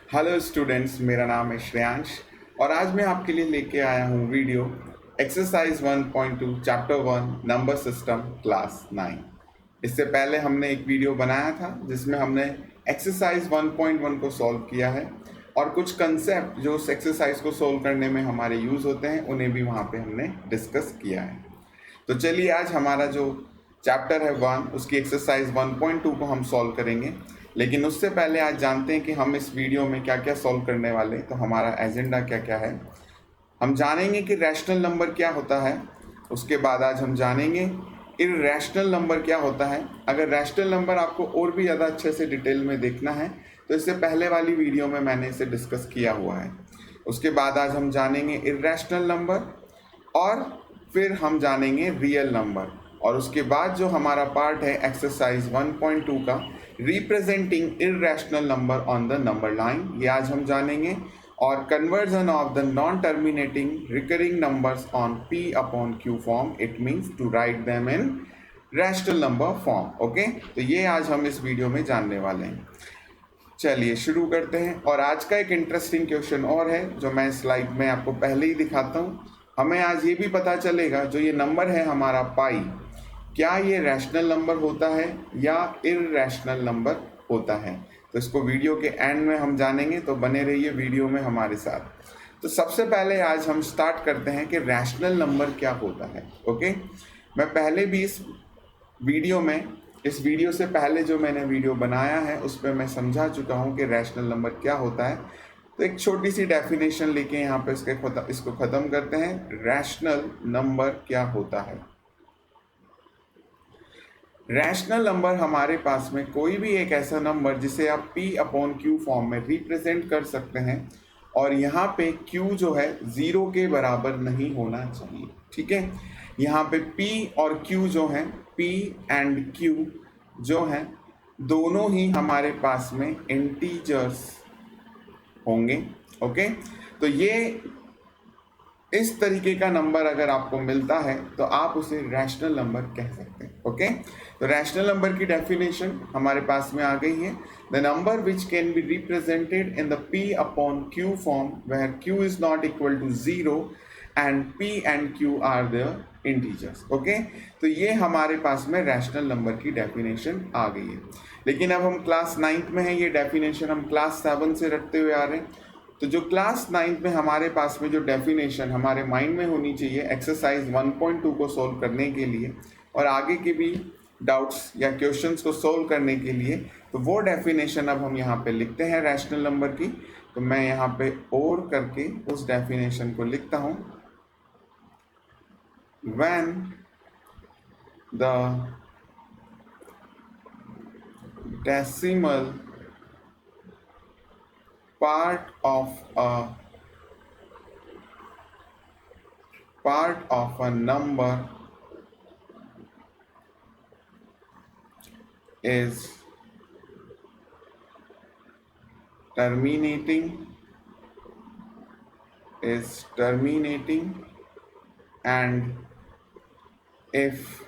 Hello students, मेरा नाम है श्रेयांश और आज मैं आपके लिए लेके आया हूँ video exercise 1.2 chapter 1 number system class 9। इससे पहले हमने एक वीडियो बनाया था जिसमें हमने एक्सरसाइज 1.1 को सॉल्व किया है और कुछ कंसेप्ट जो उस एक्सरसाइज को सॉल्व करने में हमारे यूज़ होते हैं उन्हें भी वहाँ पे हमने डिस्कस किया है। तो चलिए आज हमारा जो चैप्टर है 1 उसकी एक्सरसाइज 1.2 को हम सॉल्व करेंगे। लेकिन उससे पहले आज जानते हैं कि हम इस वीडियो में क्या क्या सॉल्व करने वाले हैं। तो हमारा एजेंडा क्या क्या है, हम जानेंगे कि रैशनल नंबर क्या होता है। उसके बाद आज हम जानेंगे इर्रेशनल नंबर क्या होता है। अगर रैशनल नंबर आपको और भी ज़्यादा अच्छे से डिटेल में देखना है तो इससे पहले वाली वीडियो में मैंने इसे डिस्कस किया हुआ है। उसके बाद आज हम जानेंगे इर्रेशनल नंबर और फिर हम जानेंगे रियल नंबर। और उसके बाद जो हमारा पार्ट है एक्सरसाइज 1.2 का representing irrational number on the number line, ये आज हम जानेंगे। और conversion of the non terminating recurring numbers on P upon Q form, it means to write them in rational number form. Okay, तो ये आज हम इस वीडियो में जानने वाले हैं। चलिए शुरू करते हैं। और आज का एक इंटरेस्टिंग क्वेश्चन और है जो मैं स्लाइड में आपको पहले ही दिखाता हूँ। हमें आज ये भी पता चलेगा जो ये नंबर है हमारा पाई, क्या ये रैशनल नंबर होता है या इर्रेशनल नंबर होता है। तो इसको वीडियो के एंड में हम जानेंगे, तो बने रहिए वीडियो में हमारे साथ। तो सबसे पहले आज हम स्टार्ट करते हैं कि रैशनल नंबर क्या होता है। ओके, मैं पहले भी इस वीडियो से पहले जो मैंने वीडियो बनाया है उस पर मैं समझा चुका हूँ कि रैशनल नंबर क्या होता है। तो एक छोटी सी डेफिनेशन लेके यहाँ पे इसको ख़त्म करते हैं। रैशनल नंबर क्या होता है? रैशनल नंबर हमारे पास में कोई भी एक ऐसा नंबर जिसे आप p अपॉन क्यू फॉर्म में रिप्रेजेंट कर सकते हैं और यहाँ पे q जो है 0 के बराबर नहीं होना चाहिए। ठीक है, यहाँ पे p और q जो है, p एंड q जो हैं दोनों ही हमारे पास में इंटीजर्स होंगे। ओके, तो ये इस तरीके का नंबर अगर आपको मिलता है तो आप उसे रैशनल नंबर कह सकते हैं। ओके, तो रैशनल नंबर की डेफिनेशन हमारे पास में आ गई है। The number which can be represented in the p upon q form where q is not equal to 0 and p and q are their integers. Okay, तो ये हमारे पास में रैशनल नंबर की डेफिनेशन आ गई है। लेकिन अब हम क्लास 9th में है, ये डेफिनेशन हम क्लास 7 से रखते हुए आ रहे हैं। तो जो क्लास 9th में हमारे पास में जो डेफिनेशन हमारे माइंड में होनी चाहिए एक्सरसाइज 1.2 को सोल्व करने के लिए और आगे के भी डाउट्स या क्वेश्चंस को सोल्व करने के लिए, तो वो डेफिनेशन अब हम यहाँ पे लिखते हैं रैशनल नंबर की। तो मैं यहाँ पे और करके उस डेफिनेशन को लिखता हूँ। When the decimal part of a number is terminating and if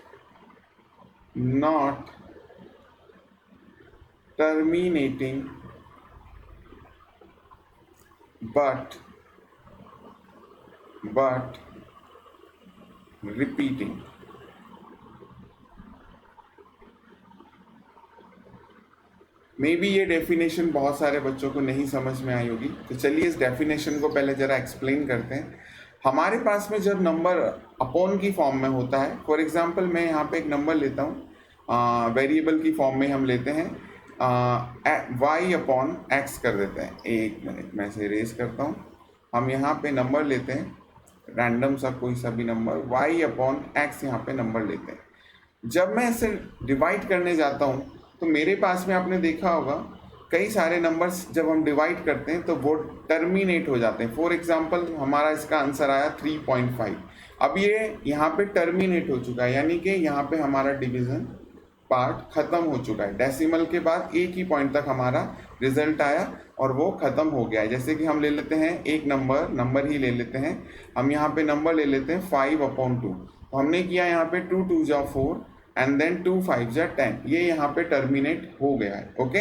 not terminating but repeating। May be ये डेफिनेशन बहुत सारे बच्चों को नहीं समझ में आई होगी, तो चलिए इस डेफिनेशन को पहले ज़रा एक्सप्लेन करते हैं। हमारे पास में जब नंबर अपॉन की फॉर्म में होता है, फॉर एग्जांपल मैं यहाँ पे एक नंबर लेता हूँ, वेरिएबल की फॉर्म में हम लेते हैं y अपॉन एक्स कर देते हैं। एक मिनट मैं इसे रेज करता हूँ। हम यहाँ पे नंबर लेते हैं रैंडम सा कोई सा भी नंबर, y अपॉन एक्स यहाँ पे नंबर लेते हैं। जब मैं इसे डिवाइड करने जाता हूँ तो मेरे पास में आपने देखा होगा कई सारे नंबर्स जब हम डिवाइड करते हैं तो वो टर्मिनेट हो जाते हैं। फॉर एग्जांपल हमारा इसका आंसर आया 3.5। अब ये यहाँ पे टर्मिनेट हो चुका है, यानी कि यहाँ पे हमारा डिवीज़न पार्ट ख़त्म हो चुका है। डेसिमल के बाद एक ही पॉइंट तक हमारा रिजल्ट आया और वो ख़त्म हो गया है। जैसे कि हम ले लेते हैं एक नंबर ही ले लेते हैं। हम यहाँ पे नंबर ले लेते हैं 5/2। तो हमने किया यहाँ पे 2 2 जा 4 एंड देन 2 5 जा 10। ये यहाँ पे टर्मिनेट हो गया है। ओके,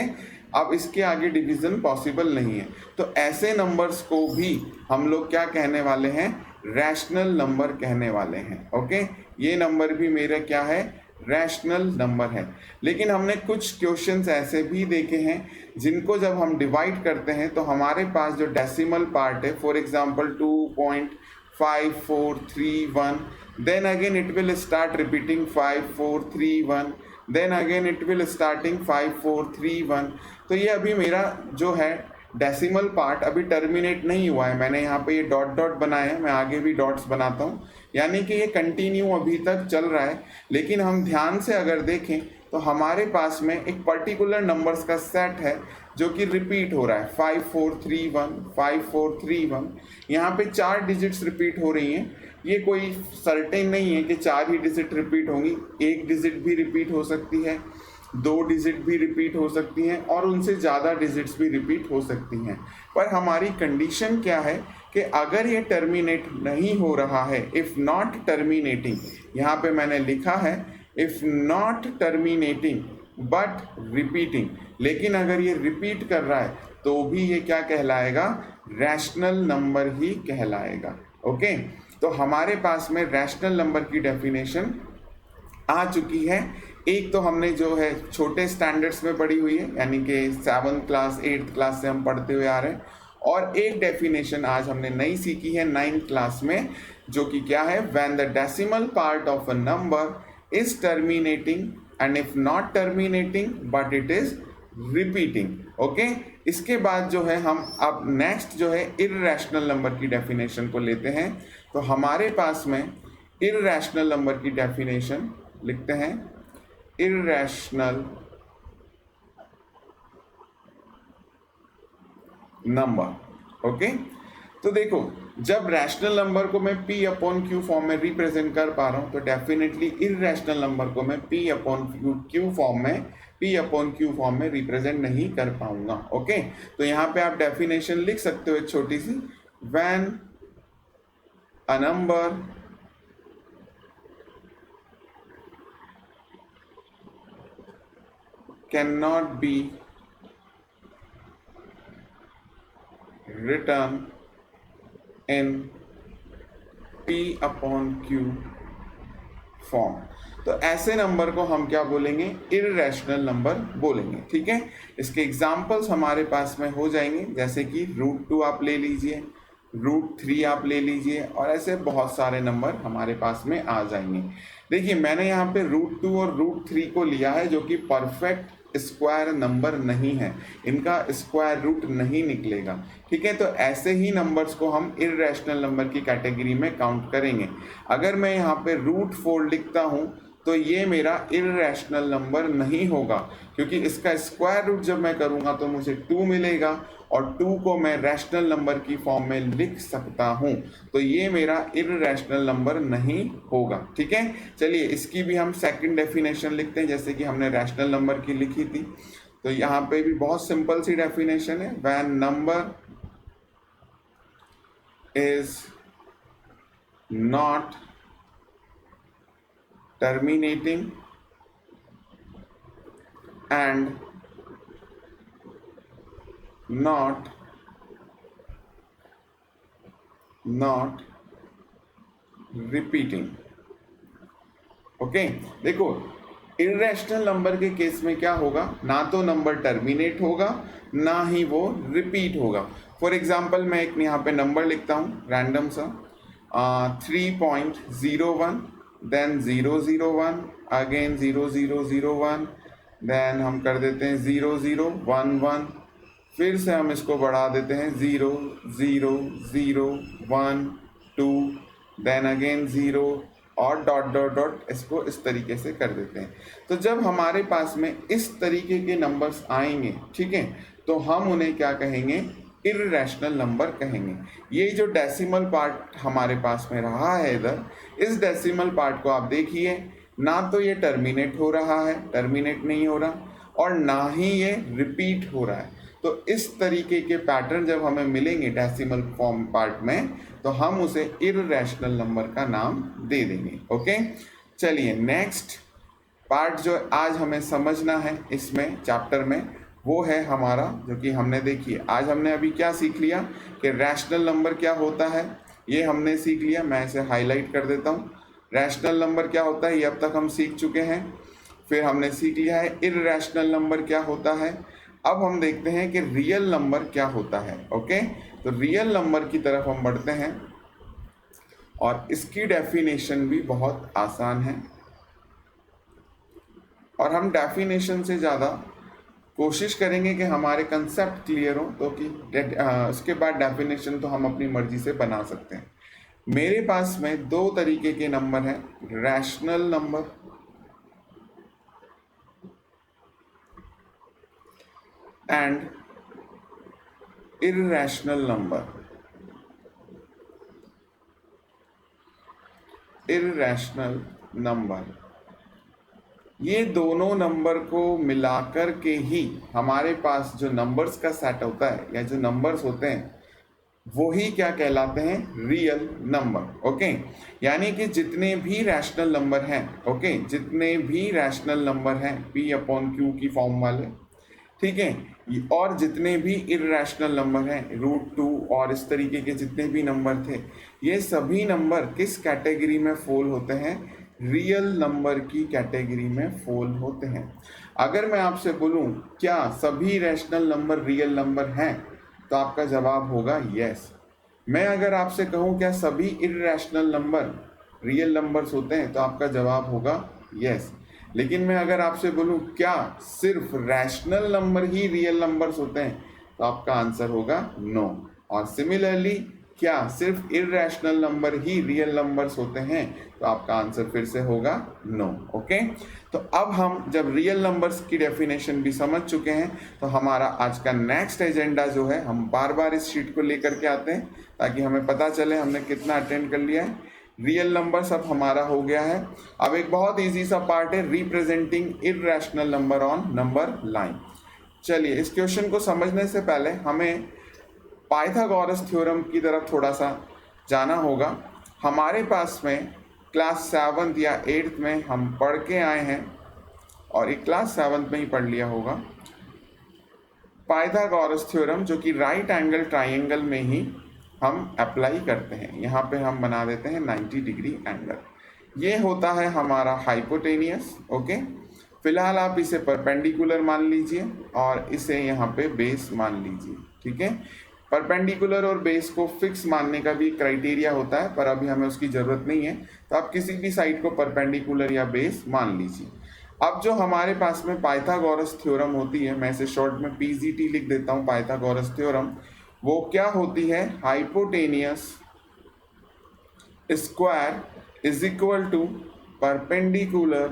अब इसके आगे डिवीजन पॉसिबल नहीं है। तो ऐसे नंबर्स को भी हम लोग क्या कहने वाले हैं, रैशनल नंबर कहने वाले हैं। ओके, ये नंबर भी मेरा क्या है, रैशनल नंबर है। लेकिन हमने कुछ क्वेश्चंस ऐसे भी देखे हैं जिनको जब हम डिवाइड करते हैं तो हमारे पास जो डेसिमल पार्ट है, for example 2.5431, then again it will start repeating 5431, then again it will starting 5431। तो ये अभी मेरा जो है डेसिमल पार्ट अभी टर्मिनेट नहीं हुआ है। मैंने यहाँ पे ये डॉट डॉट बनाए हैं, मैं आगे भी डॉट्स बनाता हूँ, यानी कि ये कंटिन्यू अभी तक चल रहा है। लेकिन हम ध्यान से अगर देखें तो हमारे पास में एक पर्टिकुलर नंबर्स का सेट है जो कि रिपीट हो रहा है, 5431 5431। यहाँ पे 4 डिजिट्स रिपीट हो रही हैं। ये कोई सर्टेन नहीं है कि 4 ही डिजिट रिपीट होंगी, 1 डिजिट भी रिपीट हो सकती है, 2 डिजिट भी रिपीट हो सकती हैं और उनसे ज़्यादा डिजिट्स भी रिपीट हो सकती हैं। पर हमारी कंडीशन क्या है कि अगर ये टर्मिनेट नहीं हो रहा है, इफ़ नॉट टर्मिनेटिंग, यहाँ पे मैंने लिखा है if not terminating but repeating, लेकिन अगर ये रिपीट कर रहा है तो भी ये क्या कहलाएगा, रैशनल नंबर ही कहलाएगा। ओके, तो हमारे पास में रैशनल नंबर की डेफिनेशन आ चुकी है। एक तो हमने जो है छोटे स्टैंडर्ड्स में पढ़ी हुई है, यानी कि 7th क्लास 8th क्लास से हम पढ़ते हुए आ रहे हैं, और एक डेफिनेशन आज हमने नई सीखी है 9th क्लास में, जो कि क्या है, when the decimal part of a number is terminating and if not terminating but it is repeating. Okay, इसके बाद जो है हम अब नेक्स्ट जो है इर्रेशनल नंबर की डेफिनेशन को लेते हैं। तो हमारे पास में इर्रेशनल नंबर की डेफिनेशन लिखते हैं, इर्रेशनल नंबर। ओके, तो देखो, जब रैशनल नंबर को मैं P अपॉन Q फॉर्म में रिप्रेजेंट कर पा रहा हूं तो डेफिनेटली इर्रेशनल नंबर को मैं P अपॉन Q फॉर्म में रिप्रेजेंट नहीं कर पाऊंगा। ओके, तो यहाँ पे आप डेफिनेशन लिख सकते हो एक छोटी सी, when a number cannot be written in P upon Q form, तो ऐसे नंबर को हम क्या बोलेंगे, इर्रेशनल नंबर बोलेंगे। ठीक है, इसके एग्जांपल्स हमारे पास में हो जाएंगे, जैसे कि √2 आप ले लीजिए, √3 आप ले लीजिए, और ऐसे बहुत सारे नंबर हमारे पास में आ जाएंगे। देखिए, मैंने यहाँ पे √2 और √3 को लिया है जो कि परफेक्ट स्क्वायर नंबर नहीं है, इनका स्क्वायर रूट नहीं निकलेगा। ठीक है, तो ऐसे ही नंबर्स को हम इर्रेशनल नंबर की कैटेगरी में काउंट करेंगे। अगर मैं यहाँ पे √4 लिखता हूँ तो ये मेरा इर्रेशनल नंबर नहीं होगा, क्योंकि इसका स्क्वायर रूट जब मैं करूँगा तो मुझे 2 मिलेगा, और 2 को मैं रैशनल नंबर की फॉर्म में लिख सकता हूँ, तो ये मेरा इर्रेशनल नंबर नहीं होगा। ठीक है, चलिए इसकी भी हम सेकंड डेफिनेशन लिखते हैं, जैसे कि हमने रैशनल नंबर की लिखी थी। तो यहाँ पे भी बहुत सिंपल सी डेफिनेशन है, when number is not terminating and not repeating। Okay, देखो इर्रेशनल नंबर के केस में क्या होगा, ना तो नंबर टर्मिनेट होगा ना ही वो रिपीट होगा। फॉर एग्जाम्पल मैं एक यहाँ पे नंबर लिखता हूँ रैंडम सा, 3.01, then 001, अगेन 0001, देन हम कर देते हैं 0011, फिर से हम इसको बढ़ा देते हैं 00012, देन अगेन 0 और डॉट डॉट डॉट, इसको इस तरीके से कर देते हैं। तो जब हमारे पास में इस तरीके के नंबर्स आएंगे, ठीक है, तो हम उन्हें क्या कहेंगे, इर्रेशनल नंबर कहेंगे। ये जो डेसिमल पार्ट हमारे पास में रहा है इधर, इस डेसिमल पार्ट को आप देखिए, ना तो ये टर्मिनेट हो रहा है, टर्मिनेट नहीं हो रहा, और ना ही ये रिपीट हो रहा है। तो इस तरीके के पैटर्न जब हमें मिलेंगे डेसिमल फॉर्म पार्ट में, तो हम उसे इर्रेशनल नंबर का नाम दे देंगे। ओके, चलिए नेक्स्ट पार्ट जो आज हमें समझना है इसमें चैप्टर में, वो है हमारा, जो कि हमने देखिए आज हमने अभी क्या सीख लिया कि रैशनल नंबर क्या होता है, ये हमने सीख लिया। मैं इसे हाईलाइट कर देता हूँ। रैशनल नंबर क्या होता है ये अब तक हम सीख चुके हैं। फिर हमने सीख लिया है इर्रैशनल नंबर क्या होता है। अब हम देखते हैं कि रियल नंबर क्या होता है। ओके, तो रियल नंबर की तरफ हम बढ़ते हैं और इसकी डेफिनेशन भी बहुत आसान है, और हम डेफिनेशन से ज़्यादा कोशिश करेंगे कि हमारे कंसेप्ट क्लियर हो, तो कि उसके बाद डेफिनेशन तो हम अपनी मर्जी से बना सकते हैं। मेरे पास में दो तरीके के नंबर हैं, rational number and irrational number. Irrational number, ये दोनों नंबर को मिलाकर के ही हमारे पास जो नंबर्स का सेट होता है या जो नंबर्स होते हैं वो ही क्या कहलाते हैं, रियल नंबर। ओके, यानी कि जितने भी रैशनल नंबर हैं, ओके, जितने भी रैशनल नंबर हैं P/Q की फॉर्म वाले, ठीक है, और जितने भी इर्रैशनल नंबर हैं √2 और इस तरीके के जितने भी नंबर थे, ये सभी नंबर किस कैटेगरी में फॉल होते हैं, रियल नंबर की कैटेगरी में फॉल होते हैं। अगर मैं आपसे बोलूं क्या सभी रैशनल नंबर रियल नंबर हैं, तो आपका जवाब होगा यस। मैं अगर आपसे कहूं क्या सभी इर्रैशनल नंबर रियल नंबर्स होते हैं, तो आपका जवाब होगा यस। लेकिन मैं अगर आपसे बोलूं क्या सिर्फ रैशनल नंबर ही रियल नंबर्स होते हैं, तो आपका आंसर होगा नो। और सिमिलरली क्या सिर्फ इर्रैशनल नंबर ही रियल नंबर्स होते हैं, तो आपका आंसर फिर से होगा नो। ओके, तो अब हम जब रियल नंबर्स की डेफिनेशन भी समझ चुके हैं, तो हमारा आज का नेक्स्ट एजेंडा जो है, हम बार बार इस शीट को लेकर के आते हैं ताकि हमें पता चले हमने कितना अटेंड कर लिया है। रियल नंबर सब हमारा हो गया है। अब एक बहुत इजी सा पार्ट है, representing irrational number on number line. चलिए, इस क्वेश्चन को समझने से पहले हमें पाइथागोरस थ्योरम की तरफ थोड़ा सा जाना होगा। हमारे पास में क्लास 7th या 8th में हम पढ़ के आए हैं, और एक क्लास 7th में ही पढ़ लिया होगा, पाइथागोरस थ्योरम, जो कि राइट एंगल ट्राइंगल में ही हम अप्लाई करते हैं। यहाँ पे हम बना देते हैं 90 डिग्री एंगल। ये होता है हमारा हाइपोटेनियस। ओके, फिलहाल आप इसे परपेंडिकुलर मान लीजिए और इसे यहाँ पे बेस मान लीजिए। ठीक है, परपेंडिकुलर और बेस को फिक्स मानने का भी क्राइटेरिया होता है, पर अभी हमें उसकी ज़रूरत नहीं है, तो आप किसी भी साइड को परपेंडिकुलर या बेस मान लीजिए। अब जो हमारे पास में पाइथागोरस थ्योरम होती है, मैं इसे शॉर्ट में PGT लिख देता हूँ, पाइथागोरस थ्योरम, वो क्या होती है, hypotenuse square is equal to perpendicular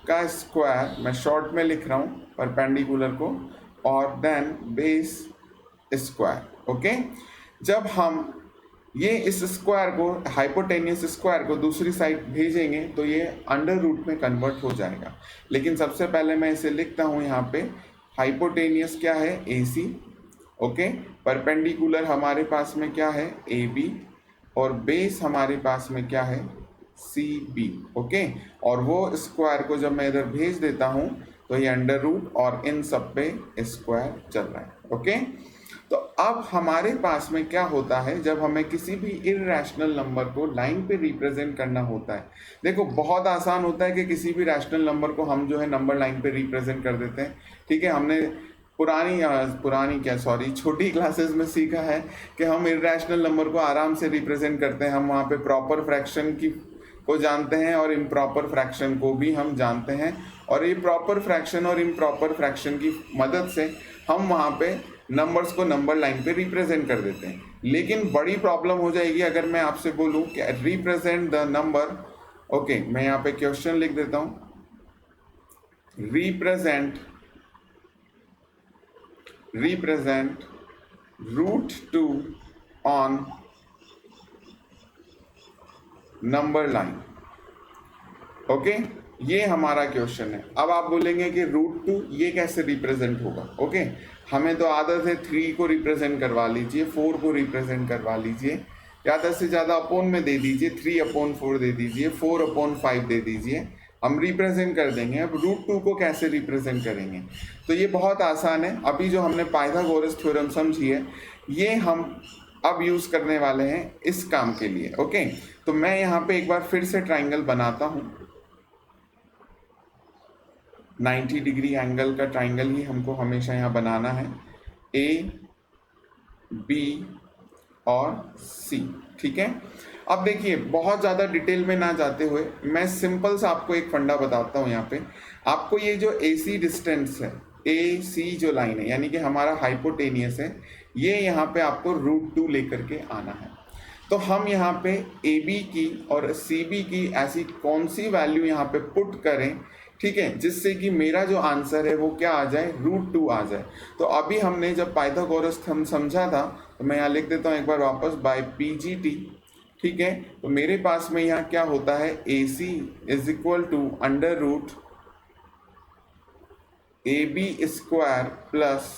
का स्क्वायर, मैं शॉर्ट में लिख रहा हूँ परपेंडिकुलर को, और देन बेस स्क्वायर। ओके, जब हम ये इस स्क्वायर को, हाइपोटेनियस स्क्वायर को दूसरी साइड भेजेंगे तो ये अंडर रूट में कन्वर्ट हो जाएगा। लेकिन सबसे पहले मैं इसे लिखता हूँ यहाँ पे, हाइपोटेनियस क्या है, AC। ओके, परपेंडिकुलर हमारे पास में क्या है, AB, और बेस हमारे पास में क्या है, CB। ओके, और वो स्क्वायर को जब मैं इधर भेज देता हूँ तो ये अंडर रूट और इन सब पे स्क्वायर चल रहा है। ओके, तो अब हमारे पास में क्या होता है, जब हमें किसी भी इर्रैशनल नंबर को लाइन पे रिप्रेजेंट करना होता है, देखो बहुत आसान होता है कि किसी भी रैशनल नंबर को हम जो है नंबर लाइन पे रिप्रेजेंट कर देते हैं। ठीक है, हमने छोटी क्लासेस में सीखा है कि हम इर्रैशनल नंबर को आराम से रिप्रेजेंट करते हैं। हम वहाँ पे प्रॉपर फ्रैक्शन को जानते हैं और इम्प्रॉपर फ्रैक्शन को भी हम जानते हैं, और ये प्रॉपर फ्रैक्शन और इम्प्रॉपर फ्रैक्शन की मदद से हम वहाँ पे नंबर्स को नंबर लाइन पे रिप्रेजेंट कर देते हैं। लेकिन बड़ी प्रॉब्लम हो जाएगी अगर मैं आपसे बोलूँ कि रिप्रेजेंट द नंबर। ओके, मैं यहाँ पे क्वेश्चन लिख देता हूँ, represent √2 on number line. Okay, ये हमारा क्वेश्चन है। अब आप बोलेंगे कि √2 ये कैसे रिप्रेजेंट होगा। ओके, हमें तो आदत है 3 को रिप्रेजेंट करवा लीजिए, 4 को रिप्रेजेंट करवा लीजिए, ज़्यादा से ज़्यादा अपोन में दे दीजिए, 3/4 दे दीजिए, 4/5 दे दीजिए, हम रिप्रेजेंट कर देंगे। अब √2 को कैसे रिप्रेजेंट करेंगे, तो ये बहुत आसान है। अभी जो हमने पाइथागोरस थ्योरम समझी है, ये हम अब यूज करने वाले हैं इस काम के लिए। ओके, तो मैं यहाँ पे एक बार फिर से ट्राइंगल बनाता हूँ। 90 डिग्री एंगल का ट्राइंगल ही हमको हमेशा यहाँ बनाना है, ए, बी और सी। ठीक है, अब देखिए बहुत ज़्यादा डिटेल में ना जाते हुए मैं सिंपल सा आपको एक फंडा बताता हूँ। यहाँ पे आपको ये जो AC डिस्टेंस है, AC जो लाइन है यानी कि हमारा हाइपोटेनियस है, ये यहाँ पे आपको √2 लेकर के आना है। तो हम यहाँ पे AB की और CB की ऐसी कौन सी वैल्यू यहाँ पे पुट करें, ठीक है, जिससे कि मेरा जो आंसर है वो क्या आ जाए, √2 आ जाए। तो अभी हमने जब पाइथागोरस थ्योरम समझा था, तो मैं यहाँ लिख देता हूँ एक बार वापस, बाय PGT। ठीक है, तो मेरे पास में यहाँ क्या होता है, AC is equal to √ AB² plus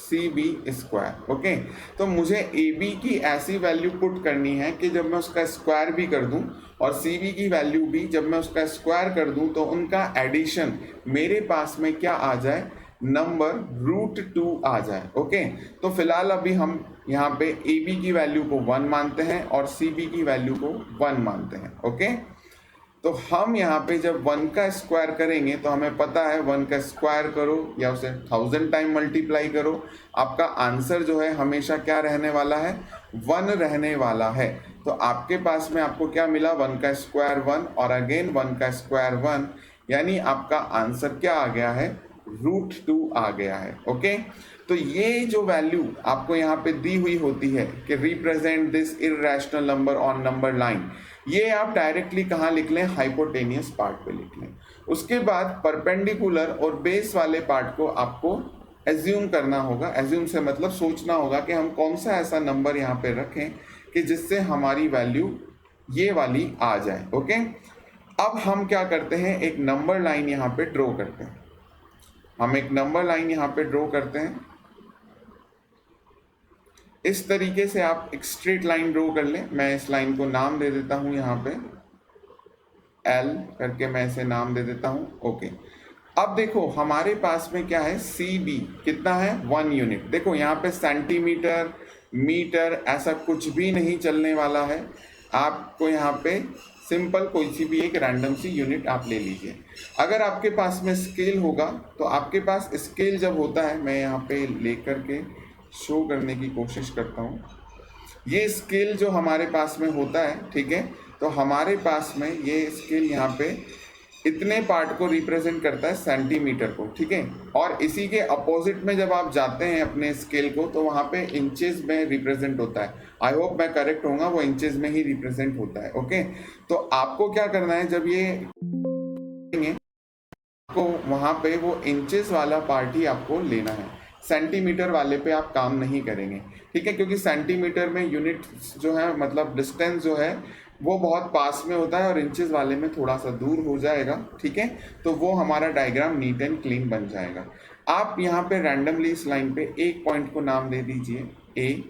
CB²। Okay, तो मुझे AB की ऐसी वैल्यू पुट करनी है कि जब मैं उसका स्क्वायर भी कर दूं और CB की वैल्यू भी जब मैं उसका स्क्वायर कर दूं तो उनका एडिशन मेरे पास में क्या आ जाए, नंबर √2 आ जाए। ओके, तो फिलहाल अभी हम यहाँ पे AB की वैल्यू को 1 मानते हैं और CB की वैल्यू को 1 मानते हैं। ओके, तो हम यहाँ पे जब 1 का स्क्वायर करेंगे तो हमें पता है 1 का स्क्वायर करो या उसे 1000 टाइम मल्टीप्लाई करो, आपका आंसर जो है हमेशा क्या रहने वाला है, 1 रहने वाला है। तो आपके पास में आपको क्या मिला, 1 का स्क्वायर 1 और अगेन 1 का स्क्वायर 1, यानी आपका आंसर क्या आ गया है, √2 आ गया है। ओके, तो ये जो वैल्यू आपको यहाँ पे दी हुई होती है कि represent this irrational number on number line, ये आप डायरेक्टली कहाँ लिख लें, हाइपोटेनियस पार्ट पे लिख लें। उसके बाद परपेंडिकुलर और बेस वाले पार्ट को आपको एज्यूम करना होगा। एज्यूम से मतलब सोचना होगा कि हम कौन सा ऐसा नंबर यहाँ पे रखें कि जिससे हमारी वैल्यू ये वाली आ जाए। ओके, अब हम क्या करते हैं, एक नंबर लाइन यहाँ पे ड्रॉ करते हैं। हम एक नंबर लाइन यहाँ पे ड्रॉ करते हैं। इस तरीके से आप एक स्ट्रेट लाइन ड्रॉ कर लें। मैं इस लाइन को नाम दे देता हूं यहाँ पे L करके, मैं इसे नाम दे देता हूं। ओके, अब देखो हमारे पास में क्या है, CB कितना है, 1 यूनिट। देखो यहाँ पे सेंटीमीटर, मीटर ऐसा कुछ भी नहीं चलने वाला है। आपको यहाँ पे सिंपल कोई सी भी एक रैंडम सी यूनिट आप ले लीजिए। अगर आपके पास में स्केल होगा तो आपके पास स्केल जब होता है, मैं यहाँ पे लेकर के शो करने की कोशिश करता हूँ। ये स्केल जो हमारे पास में होता है, ठीक है, तो हमारे पास में ये स्केल यहाँ पे इतने पार्ट को रिप्रेजेंट करता है, सेंटीमीटर को। ठीक है, और इसी के अपोजिट में जब आप जाते हैं अपने स्केल को तो वहाँ पे इंचेस में रिप्रेजेंट होता है। आई होप मैं करेक्ट होऊंगा, वो इंचेस में ही रिप्रेजेंट होता है। ओके, तो आपको क्या करना है, जब ये आपको वहाँ पे वो इंचेस वाला पार्ट ही आपको लेना है, सेंटीमीटर वाले पे आप काम नहीं करेंगे। ठीक है, क्योंकि सेंटीमीटर में यूनिट जो है, मतलब डिस्टेंस जो है वो बहुत पास में होता है और इंचेस वाले में थोड़ा सा दूर हो जाएगा। ठीक है, तो वो हमारा डायग्राम नीट एंड क्लीन बन जाएगा। आप यहाँ पे रैंडमली इस लाइन पे एक पॉइंट को नाम दे दीजिए A।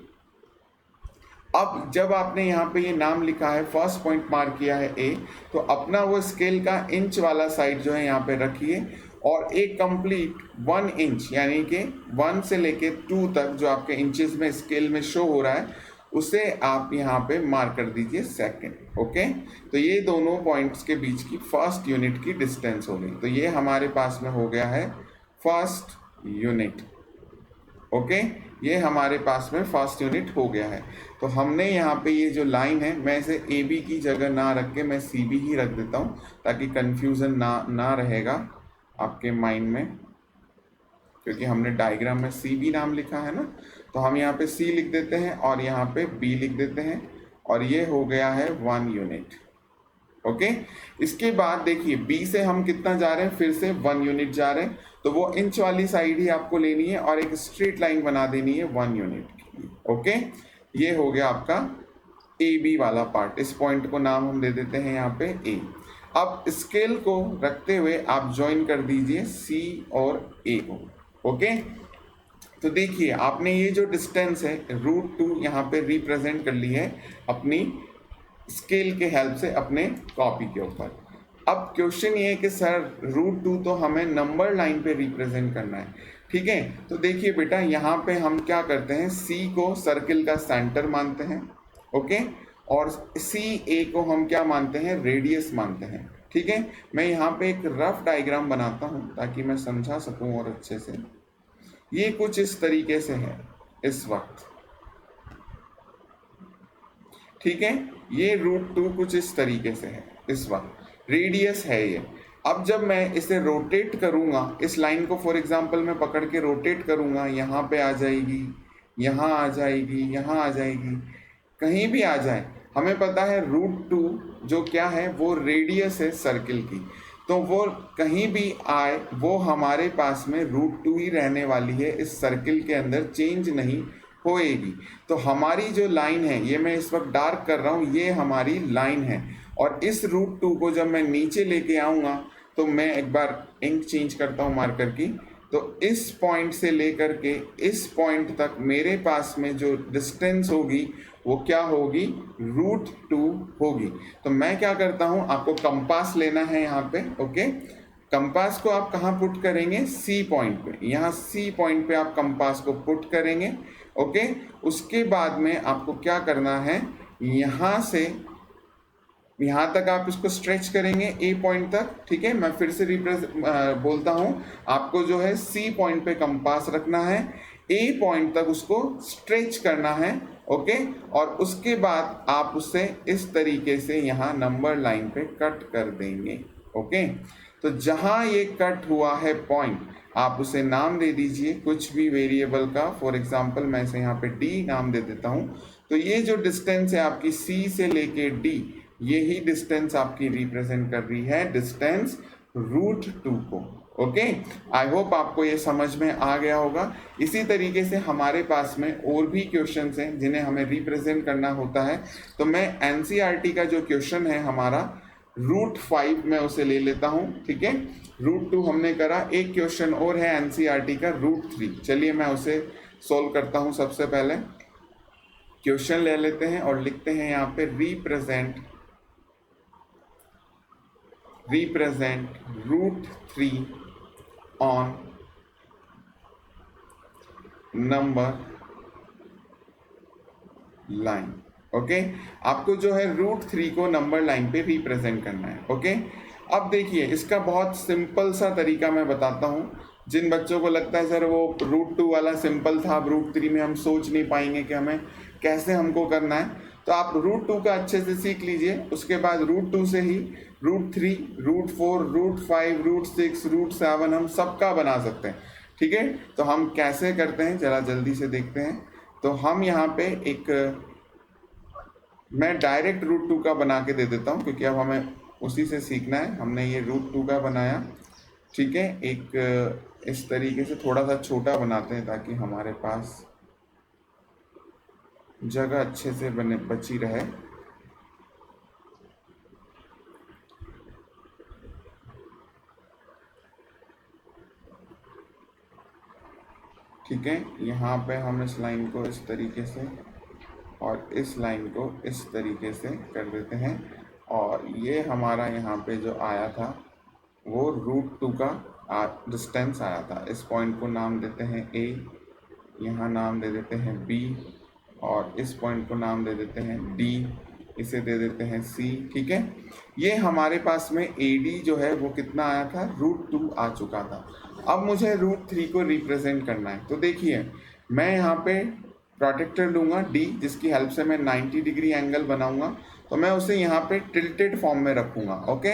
अब जब आपने यहाँ पे ये नाम लिखा है, फर्स्ट पॉइंट मार्क किया है A, तो अपना वो स्केल का इंच वाला साइड जो है यहाँ पे रखिए और एक कंप्लीट 1 इंच यानी कि 1 से लेके 2 तक जो आपके इंचेस में स्केल में शो हो रहा है उसे आप यहाँ पे मार्क कर दीजिए सेकंड। ओके, तो ये दोनों पॉइंट्स के बीच की फर्स्ट यूनिट की डिस्टेंस हो गई। तो ये हमारे पास में हो गया है फर्स्ट यूनिट। ओके, ये हमारे पास में फर्स्ट यूनिट हो गया है। तो हमने यहाँ पे ये जो लाइन है, मैं इसे AB की जगह ना रख के मैं CB ही रख देता हूँ ताकि कंफ्यूजन ना रहेगा आपके माइंड में, क्योंकि हमने डायग्राम में CB नाम लिखा है ना। तो हम यहाँ पे C लिख देते हैं और यहाँ पे B लिख देते हैं और ये हो गया है 1 यूनिट। ओके, इसके बाद देखिए B से हम कितना जा रहे हैं, फिर से 1 यूनिट जा रहे हैं, तो वो इंच वाली साइड ही आपको लेनी है और एक स्ट्रेट लाइन बना देनी है 1 यूनिट की। ओके, ये हो गया आपका AB वाला पार्ट। इस पॉइंट को नाम हम दे देते हैं यहाँ पे A। अब स्केल को रखते हुए आप ज्वाइन कर दीजिए C और A को। ओके, तो देखिए आपने ये जो डिस्टेंस है √2 यहाँ पे रिप्रेजेंट कर ली है अपनी स्केल के हेल्प से अपने कॉपी के ऊपर। अब क्वेश्चन ये है कि सर √2 तो हमें नंबर लाइन पे रिप्रेजेंट करना है, ठीक है। तो देखिए बेटा, यहाँ पे हम क्या करते हैं, C को सर्किल का सेंटर मानते हैं, ओके, और CA को हम क्या मानते हैं, रेडियस मानते हैं, ठीक है। मैं यहाँ पे एक रफ डायग्राम बनाता हूँ ताकि मैं समझा सकूँ और अच्छे से। ये कुछ इस तरीके से है इस वक्त, ठीक है। ये √2 कुछ इस तरीके से है इस वक्त, रेडियस है ये। अब जब मैं इसे रोटेट करूंगा, इस लाइन को फॉर एग्जांपल मैं पकड़ के रोटेट करूंगा, यहाँ पे आ जाएगी, यहाँ आ जाएगी, यहाँ आ जाएगी, कहीं भी आ जाए, हमें पता है √2 जो क्या है, वो रेडियस है सर्किल की, तो वो कहीं भी आए वो हमारे पास में √2 ही रहने वाली है, इस सर्किल के अंदर चेंज नहीं होएगी। तो हमारी जो लाइन है, ये मैं इस वक्त डार्क कर रहा हूँ, ये हमारी लाइन है, और इस √2 को जब मैं नीचे लेके आऊँगा, तो मैं एक बार इंक चेंज करता हूँ मार्कर की, तो इस पॉइंट से लेकर के इस पॉइंट तक मेरे पास में जो डिस्टेंस होगी वो क्या होगी, √2 होगी। तो मैं क्या करता हूँ, आपको कंपास लेना है यहाँ पे, ओके। कंपास को आप कहाँ पुट करेंगे, C पॉइंट पे, यहाँ C पॉइंट पे आप कंपास को पुट करेंगे, ओके। उसके बाद में आपको क्या करना है, यहाँ से यहाँ तक आप इसको स्ट्रेच करेंगे A पॉइंट तक, ठीक है। मैं फिर से बोलता हूँ, आपको जो है C पॉइंट पे कंपास रखना है, A पॉइंट तक उसको स्ट्रेच करना है, ओके। और उसके बाद आप उसे इस तरीके से यहाँ नंबर लाइन पे कट कर देंगे, ओके। तो जहाँ ये कट हुआ है पॉइंट, आप उसे नाम दे दीजिए कुछ भी वेरिएबल का, फॉर एग्जांपल मैं इसे यहाँ पे D नाम दे देता हूँ। तो ये जो डिस्टेंस है आपकी C से लेके D, यही डिस्टेंस आपकी रिप्रेजेंट कर रही है डिस्टेंस √2 को, ओके। आई होप आपको ये समझ में आ गया होगा। इसी तरीके से हमारे पास में और भी क्वेश्चंस हैं जिन्हें हमें रिप्रेजेंट करना होता है। तो मैं NCERT का जो क्वेश्चन है हमारा √5 मैं उसे ले लेता हूँ, ठीक है। √2 हमने करा, एक क्वेश्चन और है NCERT का √3, चलिए मैं उसे सोल्व करता हूँ। सबसे पहले क्वेश्चन ले लेते हैं और लिखते हैं यहाँ पे represent √3 on number line, okay. आपको जो है √3 को नंबर लाइन पे रिप्रेजेंट करना है, ओके। अब देखिए, इसका बहुत सिंपल सा तरीका मैं बताता हूँ। जिन बच्चों को लगता है सर वो √2 वाला सिंपल था, अब √3 में हम सोच नहीं पाएंगे कि हमें कैसे हमको करना है, तो आप √2 का अच्छे से सीख लीजिए। उसके बाद √2 से ही √3, √4, √5, √6, √7 हम सबका बना सकते हैं, ठीक है। तो हम कैसे करते हैं जरा जल्दी से देखते हैं। तो हम यहाँ पे मैं डायरेक्ट √2 का बना के दे देता हूँ, क्योंकि अब हमें उसी से सीखना है। हमने ये √2 का बनाया, ठीक है। एक इस तरीके से थोड़ा सा छोटा बनाते हैं ताकि हमारे पास जगह अच्छे से बची रहे। ठीक है, यहाँ पे हम इस लाइन को इस तरीके से और इस लाइन को इस तरीके से कर देते हैं, और ये हमारा यहाँ पे जो आया था वो √2 का डिस्टेंस आया था। इस पॉइंट को नाम देते हैं A, यहाँ नाम दे देते हैं B, और इस पॉइंट को नाम दे देते हैं D, इसे दे देते हैं C, ठीक है। ये हमारे पास में AD जो है वो कितना आया था, √2 आ चुका था। अब मुझे √3 को रिप्रेजेंट करना है। तो देखिए, मैं यहाँ पे प्रोटेक्टर लूँगा D, जिसकी हेल्प से मैं 90 डिग्री एंगल बनाऊँगा। तो मैं उसे यहाँ पे टिल्टेड फॉर्म में रखूँगा, ओके।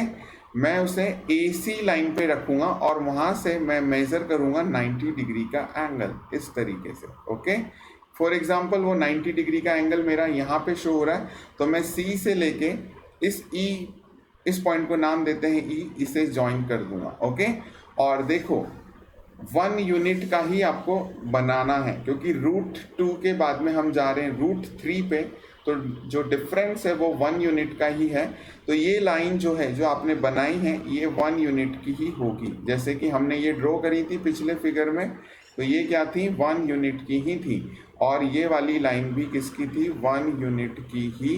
मैं उसे AC लाइन पे रखूँगा और वहाँ से मैं मेज़र करूँगा 90 डिग्री का एंगल इस तरीके से, ओके। फॉर एग्जांपल वो 90 डिग्री का एंगल मेरा यहाँ पे शो हो रहा है, तो मैं C से लेके इस पॉइंट को नाम देते हैं E, इसे ज्वाइन कर दूंगा, ओके। और देखो 1 यूनिट का ही आपको बनाना है, क्योंकि √2 के बाद में हम जा रहे हैं √3 पे, तो जो डिफरेंस है वो 1 यूनिट का ही है। तो ये लाइन जो है जो आपने बनाई है ये 1 यूनिट की ही होगी, जैसे कि हमने ये ड्रॉ करी थी पिछले फिगर में, तो ये क्या थी, 1 यूनिट की ही थी। और ये वाली लाइन भी किसकी थी, 1 यूनिट की ही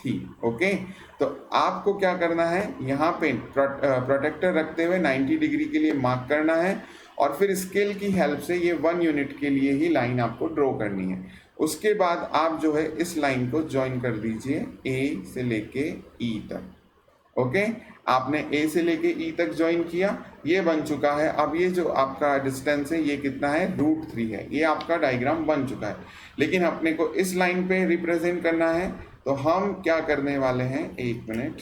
थी। ओके, तो आपको क्या करना है, यहाँ पे प्रोटेक्टर रखते हुए 90 डिग्री के लिए मार्क करना है और फिर स्केल की हेल्प से ये 1 यूनिट के लिए ही लाइन आपको ड्रॉ करनी है। उसके बाद आप जो है इस लाइन को ज्वाइन कर दीजिए ए से लेके ई तक। ओके, आपने ए से लेके ई तक ज्वाइन किया, ये बन चुका है। अब ये जो आपका डिस्टेंस है ये कितना है, √3 है। ये आपका डायग्राम बन चुका है, लेकिन अपने को इस लाइन पे रिप्रेजेंट करना है, तो हम क्या करने वाले हैं, एक मिनट,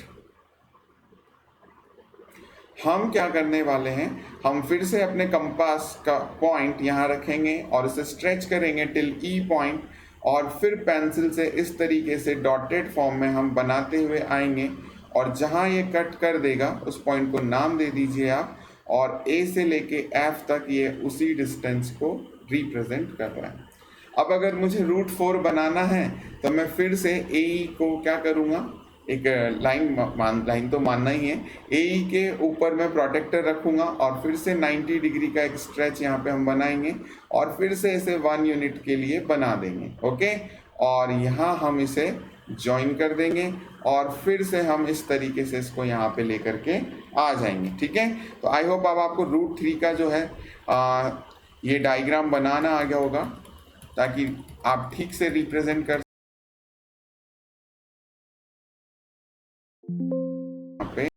हम क्या करने वाले हैं, हम फिर से अपने कंपास का पॉइंट यहाँ रखेंगे और इसे स्ट्रेच करेंगे टिल ई पॉइंट, और फिर पेंसिल से इस तरीके से डॉटेड फॉर्म में हम बनाते हुए आएंगे और जहाँ ये कट कर देगा उस पॉइंट को नाम दे दीजिए आप, और ए से लेके एफ तक ये उसी डिस्टेंस को रिप्रेजेंट कर रहा है। अब अगर मुझे √4 बनाना है तो मैं फिर से ए को क्या करूँगा, एक लाइन तो मानना ही है, ए के ऊपर मैं प्रोटेक्टर रखूँगा और फिर से 90 डिग्री का एक स्ट्रेच यहाँ पे हम बनाएंगे और फिर से इसे 1 यूनिट के लिए बना देंगे। ओके, और यहाँ हम इसे ज्वाइन कर देंगे और फिर से हम इस तरीके से इसको यहाँ पे लेकर के आ जाएंगे। ठीक है, तो आई होप अब आपको √3 का जो है ये डायग्राम बनाना आ गया होगा, ताकि आप ठीक से रिप्रेजेंट कर पे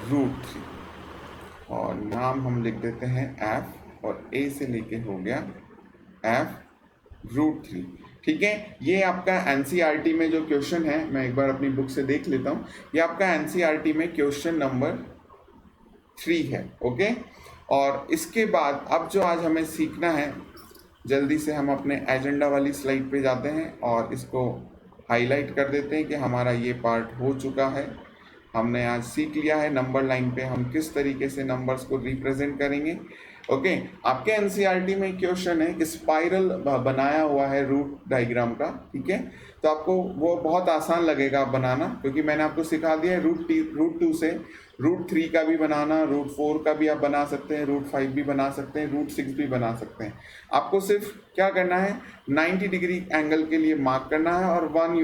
√3 और नाम हम लिख देते हैं एफ, और ए से लेके हो गया एफ √3। ठीक है, ये आपका एनसीईआरटी में जो क्वेश्चन है, मैं एक बार अपनी बुक से देख लेता हूँ, ये आपका एनसीईआरटी में क्वेश्चन नंबर 3 है। ओके, और इसके बाद अब जो आज हमें सीखना है, जल्दी से हम अपने एजेंडा वाली स्लाइड पे जाते हैं और इसको हाईलाइट कर देते हैं कि हमारा ये पार्ट हो चुका है। हमने आज सीख लिया है नंबर लाइन पे हम किस तरीके से नंबर्स को रिप्रेजेंट करेंगे। ओके, आपके एनसीईआरटी में क्वेश्चन है कि स्पाइरल बनाया हुआ है रूट डायग्राम का। ठीक है, तो आपको वो बहुत आसान लगेगा बनाना, क्योंकि मैंने आपको सिखा दिया है √2 से √3 का भी बनाना, √4 का भी आप बना सकते हैं, √5 भी बना सकते हैं, √6 भी बना सकते हैं। आपको सिर्फ क्या करना है, 90 डिग्री एंगल के लिए मार्क करना है और 1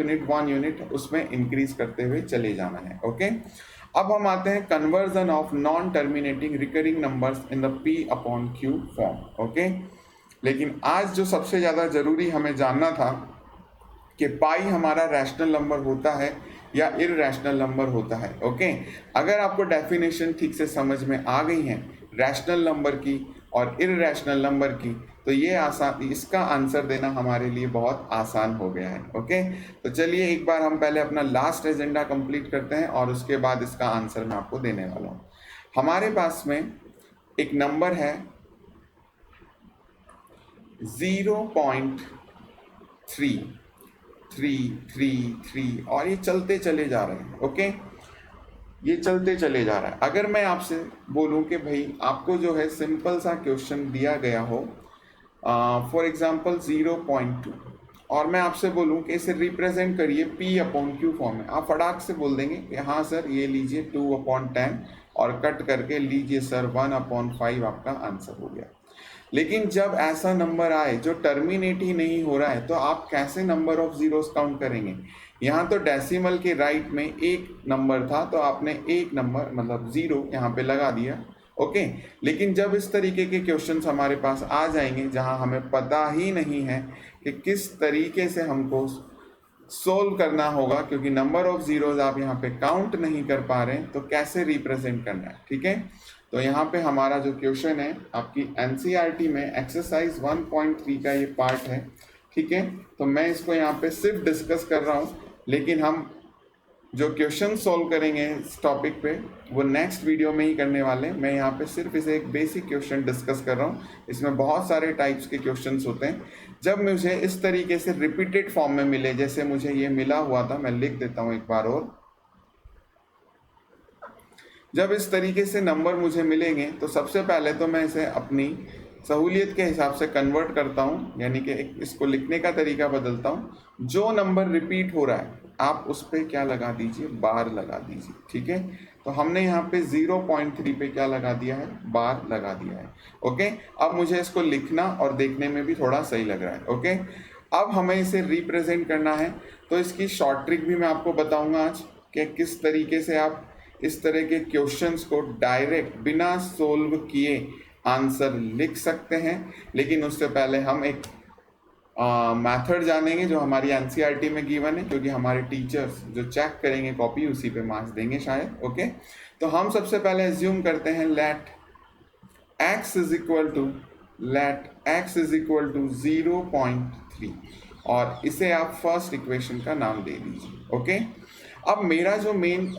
यूनिट उसमें इंक्रीज करते हुए चले जाना है। ओके, अब हम आते हैं conversion of non terminating recurring numbers in the P/Q form. Okay, लेकिन आज जो सबसे ज़्यादा ज़रूरी हमें जानना था कि पाई हमारा रैशनल नंबर होता है या इररैशनल नंबर होता है। ओके, अगर आपको डेफिनेशन ठीक से समझ में आ गई है रैशनल नंबर की और इररैशनल नंबर की, तो ये आसान, इसका आंसर देना हमारे लिए बहुत आसान हो गया है। ओके, तो चलिए एक बार हम पहले अपना लास्ट एजेंडा कंप्लीट करते हैं और उसके बाद इसका आंसर मैं आपको देने वाला हूँ। हमारे पास में एक नंबर है 0.333 और ये चलते चले जा रहे हैं। ओके, ये चलते चले जा रहा है। अगर मैं आपसे बोलूं कि भाई आपको जो है सिंपल सा क्वेश्चन दिया गया हो, फॉर एग्जांपल 0.2, और मैं आपसे बोलूं कि इसे रिप्रेजेंट करिए P/Q फॉर्म में, आप फटाक से बोल देंगे कि हाँ सर ये लीजिए 2/10 और कट करके लीजिए सर 1/5 आपका आंसर हो गया। लेकिन जब ऐसा नंबर आए जो टर्मिनेट ही नहीं हो रहा है, तो आप कैसे नंबर ऑफ जीरोस काउंट करेंगे। यहाँ तो डेसिमल के राइट में एक नंबर था, तो आपने एक नंबर मतलब 0 यहाँ पे लगा दिया। ओके, लेकिन जब इस तरीके के क्वेश्चंस हमारे पास आ जाएंगे जहाँ हमें पता ही नहीं है कि किस तरीके से हमको सोल्व करना होगा, क्योंकि नंबर ऑफ जीरोज आप यहाँ पे काउंट नहीं कर पा रहे हैं, तो कैसे रिप्रेजेंट करना है। ठीक है, तो यहाँ पे हमारा जो क्वेश्चन है आपकी एनसीईआरटी में एक्सरसाइज 1.3 का ये पार्ट है। ठीक है, तो मैं इसको यहाँ पे सिर्फ डिस्कस कर रहा हूँ, लेकिन हम जो क्वेश्चन सॉल्व करेंगे इस टॉपिक पे वो नेक्स्ट वीडियो में ही करने वाले हैं। मैं यहाँ पे सिर्फ इसे एक बेसिक क्वेश्चन डिस्कस कर रहा हूँ। इसमें बहुत सारे टाइप्स के क्वेश्चंस होते हैं। जब मुझे इस तरीके से रिपीटेड फॉर्म में मिले, जैसे मुझे ये मिला हुआ था, मैं लिख देता हूँ एक बार और, जब इस तरीके से नंबर मुझे मिलेंगे तो सबसे पहले तो मैं इसे अपनी सहूलियत के हिसाब से कन्वर्ट करता हूँ, यानी कि इसको लिखने का तरीका बदलता हूँ। जो नंबर रिपीट हो रहा है आप उस पर क्या लगा दीजिए, बार लगा दीजिए। ठीक है, तो हमने यहाँ पे 0.3 पे क्या लगा दिया है, बार लगा दिया है। ओके, अब मुझे इसको लिखना और देखने में भी थोड़ा सही लग रहा है। ओके, अब हमें इसे रिप्रेजेंट करना है, तो इसकी शॉर्ट ट्रिक भी मैं आपको बताऊंगा आज कि किस तरीके से आप इस तरह के क्वेश्चंस को डायरेक्ट बिना सोल्व किए आंसर लिख सकते हैं। लेकिन उससे पहले हम एक मेथड जानेंगे जो हमारी एनसीईआरटी में गिवन है, क्योंकि हमारे टीचर्स जो चेक करेंगे कॉपी उसी पे मार्क्स देंगे शायद। ओके, तो हम सबसे पहले एज्यूम करते हैं let x is equal to 0.3 और इसे आप फर्स्ट इक्वेशन का नाम दे दीजिए। ओके, अब मेरा जो मेन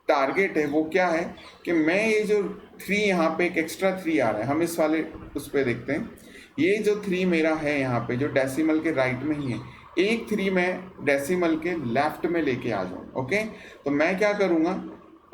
टारगेट है वो क्या है कि मैं ये जो 3 यहाँ पे एक एक्स्ट्रा 3 आ रहा है, हम इस वाले उस पर देखते हैं। ये जो 3 मेरा है यहाँ पे जो डेसिमल के राइट में ही है, एक 3 मैं डेसिमल के लेफ्ट में लेके आ जाऊँ। ओके, तो मैं क्या करूँगा,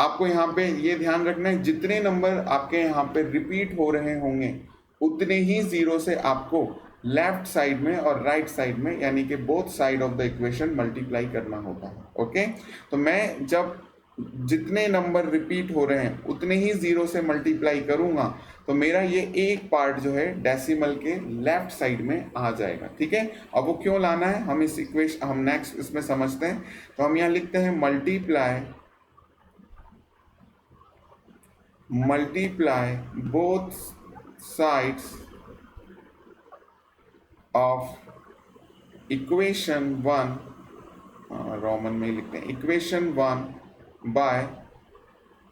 आपको यहाँ पे ये ध्यान रखना है जितने नंबर आपके यहाँ पे रिपीट हो रहे होंगे उतने ही जीरो से आपको लेफ्ट साइड में और राइट साइड में यानी कि both side of the equation multiply करना होता है। ओके, तो मैं जब जितने नंबर रिपीट हो रहे हैं उतने ही जीरो से मल्टीप्लाई करूंगा तो मेरा ये एक पार्ट जो है डेसिमल के लेफ्ट साइड में आ जाएगा। ठीक है, अब वो क्यों लाना है हम इस इक्वेशन हम नेक्स्ट इसमें समझते हैं। तो हम यहाँ लिखते हैं multiply both sides of equation 1, Roman में लिखते हैं इक्वेशन 1 बाय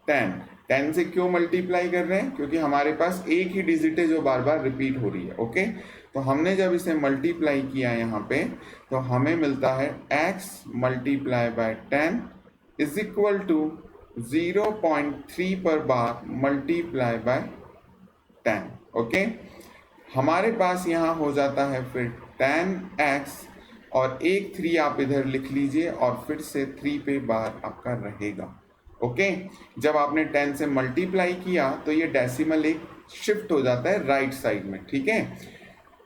10 से क्यों मल्टीप्लाई कर रहे हैं, क्योंकि हमारे पास एक ही डिजिट है जो बार बार रिपीट हो रही है। ओके, तो हमने जब इसे मल्टीप्लाई किया यहाँ पे तो हमें मिलता है x multiply by 10 is equal to 0.3 पर बार मल्टीप्लाई बाय 10। ओके, हमारे पास यहाँ हो जाता है फिर 10x और एक 3 आप इधर लिख लीजिए और फिर से 3 पे बार आपका रहेगा। ओके, जब आपने 10 से मल्टीप्लाई किया तो ये डेसिमल एक शिफ्ट हो जाता है राइट साइड में। ठीक है,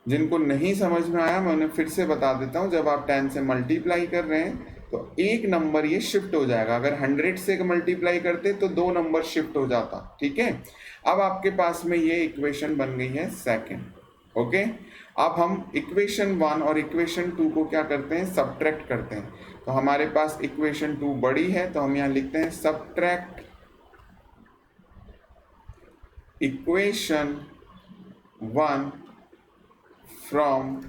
जिनको नहीं समझ में आया मैं उन्हें फिर से बता देता हूँ। जब आप 10 से मल्टीप्लाई कर रहे हैं तो एक नंबर ये शिफ्ट हो जाएगा। अगर 100 से मल्टीप्लाई करते तो 2 नंबर शिफ्ट हो जाता। ठीक है, अब आपके पास में ये इक्वेशन बन गई है सेकेंड। ओके, अब हम इक्वेशन 1 और इक्वेशन 2 को क्या करते हैं, सब्ट्रैक्ट करते हैं। तो हमारे पास इक्वेशन 2 बड़ी है तो हम यहाँ लिखते हैं subtract equation 1 from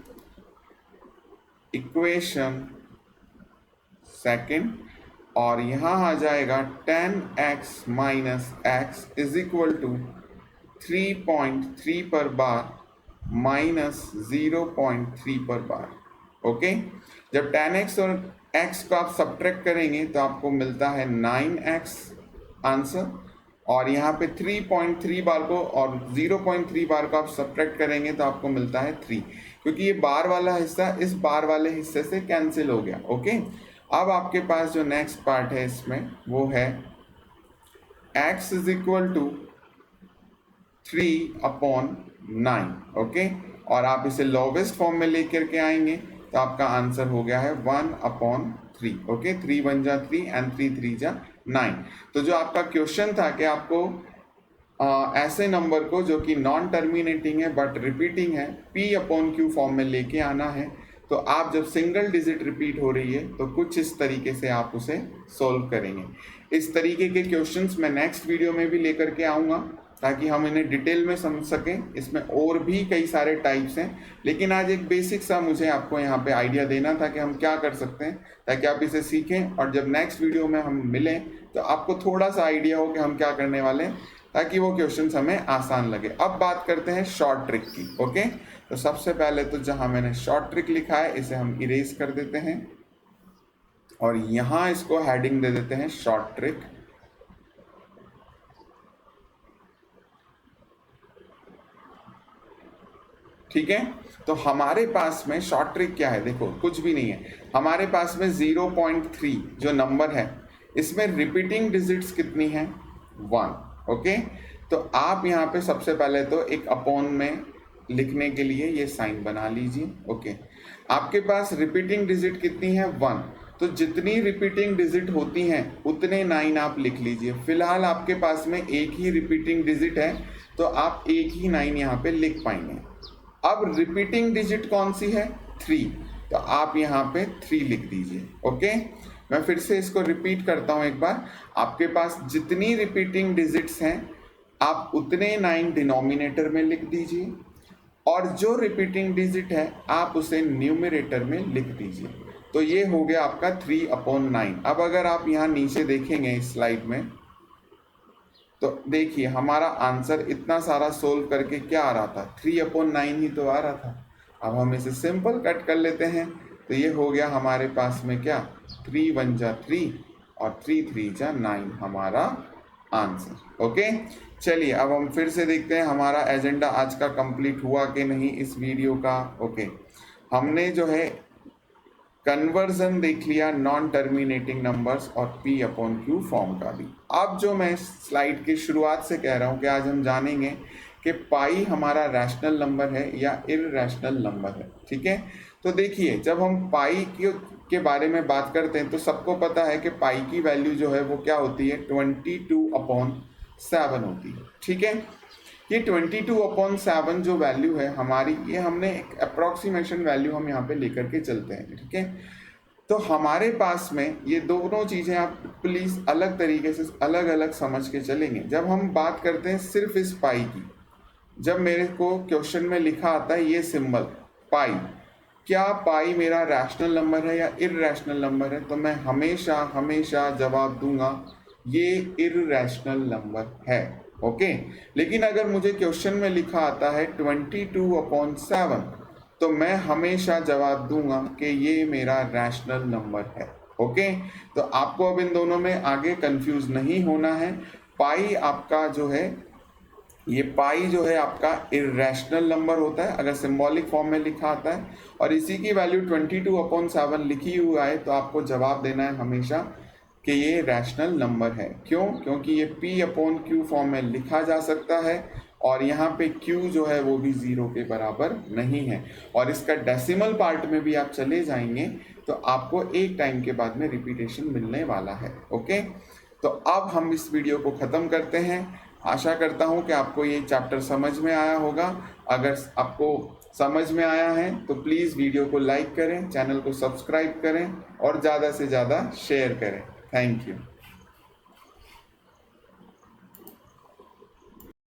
equation second और यहाँ आ जाएगा 10x minus x is equal to 3.3 पर बार माइनस 0.3 पर बार। ओके, जब 10x और x को आप सब्ट्रैक्ट करेंगे तो आपको मिलता है 9x आंसर, और यहाँ पे 3.3 बार को और 0.3 बार को आप सब्ट्रैक्ट करेंगे तो आपको मिलता है 3, क्योंकि ये बार वाला हिस्सा इस बार वाले हिस्से से कैंसिल हो गया। ओके, अब आपके पास जो नेक्स्ट पार्ट है इसमें वो है x is equal to 3/9। Okay, और आप इसे लोवेस्ट फॉर्म में लेकर के आएंगे तो आपका आंसर हो गया है 1/3। ओके, 3 1 जा 3 एंड 3 3 जा 9। तो जो आपका क्वेश्चन था कि आपको ऐसे नंबर को जो कि नॉन टर्मिनेटिंग है बट रिपीटिंग है P/Q फॉर्म में लेके आना है, तो आप जब सिंगल डिजिट रिपीट हो रही है तो कुछ इस तरीके से आप उसे सोल्व करेंगे। इस तरीके के क्वेश्चंस मैं नेक्स्ट वीडियो में भी लेकर के आऊँगा ताकि हम इन्हें डिटेल में समझ सकें। इसमें और भी कई सारे टाइप्स हैं, लेकिन आज एक बेसिक सा मुझे आपको यहाँ पे आइडिया देना था कि हम क्या कर सकते हैं ताकि आप इसे सीखें और जब नेक्स्ट वीडियो में हम मिलें तो आपको थोड़ा सा आइडिया हो कि हम क्या करने वाले हैं ताकि वो क्वेश्चंस हमें आसान लगे। अब बात करते हैं शॉर्ट ट्रिक की। ओके, तो सबसे पहले तो जहाँ मैंने शॉर्ट ट्रिक लिखा है इसे हम इरेज कर देते हैं और यहाँ इसको हेडिंग दे देते हैं शॉर्ट ट्रिक। ठीक है, तो हमारे पास में शॉर्ट ट्रिक क्या है, देखो कुछ भी नहीं है। हमारे पास में 0.3 जो नंबर है इसमें रिपीटिंग डिजिट्स कितनी है 1। ओके, तो आप यहाँ पे सबसे पहले तो एक अपॉन में लिखने के लिए ये साइन बना लीजिए। ओके, आपके पास रिपीटिंग डिजिट कितनी है 1, तो जितनी रिपीटिंग डिजिट होती हैं उतने 9 आप लिख लीजिए। फिलहाल आपके पास में एक ही रिपीटिंग डिजिट है तो आप एक ही 9 यहाँ पे लिख पाएंगे। अब रिपीटिंग डिजिट कौन सी है 3, तो आप यहाँ पे 3 लिख दीजिए। ओके, मैं फिर से इसको रिपीट करता हूँ एक बार। आपके पास जितनी रिपीटिंग डिजिट्स हैं आप उतने 9 डिनोमिनेटर में लिख दीजिए, और जो रिपीटिंग डिजिट है आप उसे न्यूमरेटर में लिख दीजिए। तो ये हो गया आपका 3/9। अब अगर आप यहाँ नीचे देखेंगे इस स्लाइड में, तो देखिए हमारा आंसर इतना सारा सोल्व करके क्या आ रहा था, 3/9 ही तो आ रहा था। अब हम इसे सिंपल कट कर लेते हैं, तो ये हो गया हमारे पास में क्या, 3 1 जा 3 और 3 3 जा 9 हमारा आंसर। ओके, चलिए अब हम फिर से देखते हैं हमारा एजेंडा आज का कंप्लीट हुआ कि नहीं इस वीडियो का। ओके, हमने जो है कन्वर्जन देख लिया नॉन टर्मिनेटिंग नंबर्स और P/Q फॉर्म का भी। अब जो मैं स्लाइड की शुरुआत से कह रहा हूँ कि आज हम जानेंगे कि पाई हमारा रैशनल नंबर है या इररैशनल नंबर है। ठीक है, तो देखिए जब हम पाई के बारे में बात करते हैं तो सबको पता है कि पाई की वैल्यू जो है वो क्या होती है, 22/7 होती है। ठीक है, ये 22/7 जो वैल्यू है हमारी, ये हमने एक अप्रॉक्सीमेशन वैल्यू हम यहाँ पे लेकर के चलते हैं। ठीक है, तो हमारे पास में ये दोनों चीज़ें आप प्लीज़ अलग तरीके से अलग अलग समझ के चलेंगे। जब हम बात करते हैं सिर्फ इस पाई की, जब मेरे को क्वेश्चन में लिखा आता है ये सिंबल पाई, क्या पाई मेरा रैशनल नंबर है या इररैशनल नंबर है, तो मैं हमेशा हमेशा जवाब दूंगा ये इररैशनल नंबर है। ओके, लेकिन अगर मुझे क्वेश्चन में लिखा आता है 22/7, तो मैं हमेशा जवाब दूंगा कि ये मेरा रैशनल नंबर है। ओके, तो आपको अब इन दोनों में आगे कंफ्यूज नहीं होना है। पाई आपका जो है, ये पाई जो है आपका इररेशनल नंबर होता है अगर सिंबॉलिक फॉर्म में लिखा आता है, और इसी की वैल्यू 22/7 लिखी हुआ है, तो आपको जवाब देना है हमेशा कि ये रैशनल नंबर है। क्यों? क्योंकि ये P/Q फॉर्म में लिखा जा सकता है, और यहाँ पे Q जो है वो भी 0 के बराबर नहीं है, और इसका डेसिमल पार्ट में भी आप चले जाएंगे तो आपको एक टाइम के बाद में रिपीटेशन मिलने वाला है। ओके, तो अब हम इस वीडियो को ख़त्म करते हैं। आशा करता हूँ कि आपको ये चैप्टर समझ में आया होगा। अगर आपको समझ में आया है तो प्लीज़ वीडियो को लाइक करें, चैनल को सब्सक्राइब करें और ज़्यादा से ज़्यादा शेयर करें। Thank you.